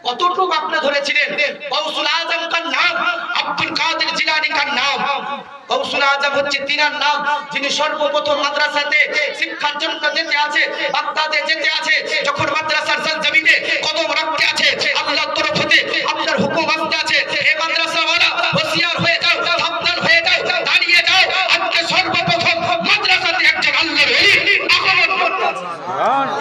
কতটুকু আপনি ধরেছিলেন? গৌসুল আজম কার নাম, আব্দুল কাদের জিলানী কার নাম। গৌসুল আজম হচ্ছে তিনার নাম, যিনি সর্বপ্রথম মাদ্রাসাতে শিক্ষার জন্য যেতে আছে, বাগদাদে যেতে আছে। যখন মাদ্রাসার জমিনে কদম রাখতে আছে, আল্লাহর তরফ হতে আপনার হুকুম আসতে আছে, এই মাদ্রাসাওয়ালা হোশিয়ার হয়ে যাও, সাবধান হয়ে যাও, দাঁড়িয়ে যাও। আজকে সর্বপ্রথম মাদ্রাসাতে একজন আল্লাহর ওলি আগমন করতে আছে।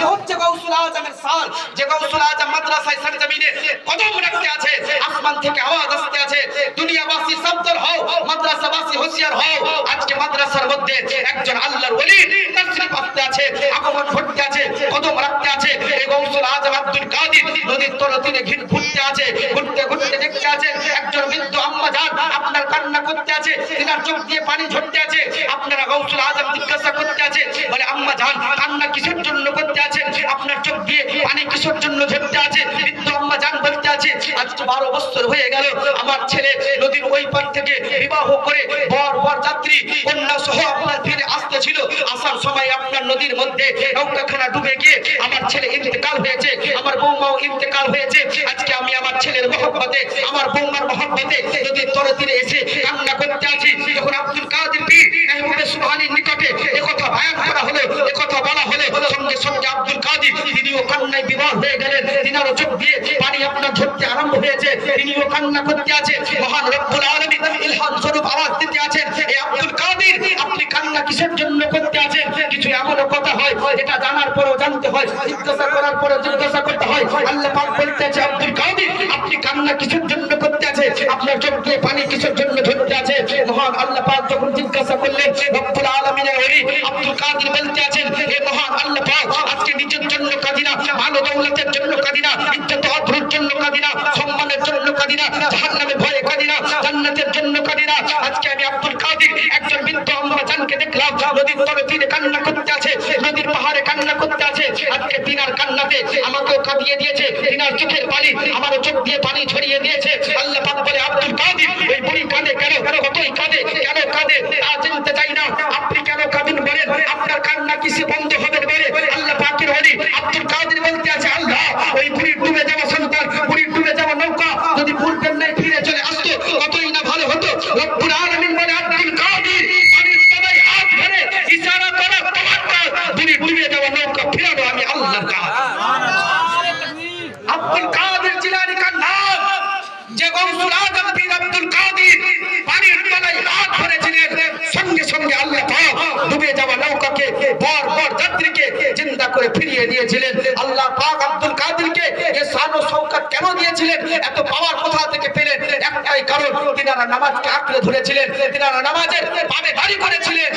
এই হচ্ছে গৌসুল আজমের সাল, যে গৌসুল আজম মাদ্রাসায় সরজমিনে কদম রাখতে আছে। আসমান থেকে আওয়াজ আসতে আছে, দুনিয়াবাসী সাবধান হও, মাদ্রাসাবাসী হোশিয়ার হও। আজকে মাদ্রাসার মধ্যে একজন আল্লাহর ওলি তাশরীফ আসতে আছে, আগমন ঘটতে আছে, কদম রাখতে আছে। এই গৌসুল আজম আব্দুল কাদের নদীর তলতিনে ঘুরতে আছে, ঘুরতে ঘুরতে দেখতে আছে একজন বৃদ্ধ আম্মা জান আপনার কান্না করতে আছে, তিনার চোখ দিয়ে পানি ঝরতে আছে। আপনারা গৌসুল আজম জিজ্ঞাসা করতে আছে, বলে আম্মা জান কান্না কিসের জন্য করতে আছে, আপনার চোখ দিয়ে পানি কিসের জন্য ঝরতে আছে? বৃদ্ধ আম্মা জান বলতে আছে, আজ তো 12 বছর হয়ে গেল আমার ছেলে নদীর ওই পার থেকে বিবাহ করে বর যাত্রী কন্যা সহ আপনার ফিরে আসতেছিল। আসার সময় আপনার নদীর মধ্যে নৌকাখানা ডুবে গিয়ে আমার ছেলে ইন্তেকাল হয়েছে, আমার বৌমাও ইন্তেকাল হয়েছে। আজকে আমি আমার ছেলের মহব্বতে, আমার বৌমার মহব্বতে নদীর তলতীরে এসে কান্না করতে আছি। যখন আব্দুল কাদের পীর মেহবুবে সুবহানীর নিকটে একথা বয়ান করা হলো, একথা বলা হলো, সঙ্গে সঙ্গে আব্দুল কাদের তিনিও কান্নায় বিভোর হয়ে গেলেন। তিনারও চোখ দিয়ে পানি আপনার ঝরতে আরম্ভ হয়েছে, তিনিও কান্না করতে আছে। মহান রব্বুল আলামিন ইলহাম স্বরূপ আওয়াজ দিতে আছেন, এই আব্দুল কাদের আপনি কান্না কিসের জন্য করতে আছেন? কিছু এমনও কথা হয় যেটা জানার পরেও জানতে হয়, জিজ্ঞাসা করার পরেও জিজ্ঞাসা করতে হয়। আল্লাহ পাক বলতে আছে, আব্দুল কাদের আপনি কান্না কিসের জন্য করতে আছে, আপনার চোখ দিয়ে পানি কিসের জন্য ঝরতে আছে? মহান আল্লাহ পাক যখন জিজ্ঞাসা করলেন, রব্বুল আলামিনের ওলি আব্দুল কাদের বলতে আছেন, হে মহান আল্লাহ পাক আজকে নিজের জন্য কাঁদি না, মাল দৌলতের জন্য কাঁদি না, ইজ্জত আবরুর জন্য কাঁদি না, সম্মানের জন্য কাঁদি না, জাহান্নামে ভয়ে কাঁদি না, জান্নাতের জন্য কাঁদি না। আজকে আমি আব্দুল কাদের একজন বৃদ্ধ আম্মা জানকে দেখলাম নদীর তলে তীরে কান্না করতে আছে, নদীর পাহাড়ে কান্না করতে আছে। আজকে তিনার কান্নাতে আমাকেও কাঁদিয়ে দিয়েছে, তিনার চোখের পানি আমারও চোখ দিয়ে পানি ছড়িয়ে দিয়েছে। আল্লাহ পাক বলে, আব্দুল কাদের ওই বুড়ি কাঁদে কেন, কতই কাঁদে, কেন কাঁদে তা জানতে চাই না, আপনি কেন কাঁদেন বলেন, আপনার কান্না কিসে বন্ধ হবে বলে? আল্লাহ পাকের ওলি আব্দুল কাদের বলতে আছে, আল্লাহ ওই বুড়ির ডুবে যাওয়া সন্তান, বুড়ির ডুবে যাওয়া নৌকা যদি পূর্বের ন্যায় ফিরে চলে আসতো কতই না ভালো হতো। রব্বুল আলামিন বলে, আব্দুল কাদের পানির তলায় হাত ধরে ইশারা করা তোমার কাজ, বুড়ির ডুবে যাওয়া নৌকা ফিরানো আমি আল্লাহর কাজ। আব্দুল কাদের জিলানী কার নাম, যে গৌসুল আজম পীর আব্দুল কাদের পানির তলায় হাত ধরেছিলেন, সঙ্গে সঙ্গে আল্লাহ পাক ডুবে যাওয়া নৌকাকে বর যাত্রীকে জিন্দা করে ফিরিয়ে দিয়েছিলেন। আল্লাহ পাক আব্দুল কাদেরকে এই শান ও শওকত কেন দিয়েছিলেন, এত পাওয়ার কোথা থেকে পেলেন? একটাই কারণ, তিনারা নামাজকে আঁকড়ে ধরেছিলেন, তিনারা নামাজের পাবে দাঁড়ি করেছিলেন।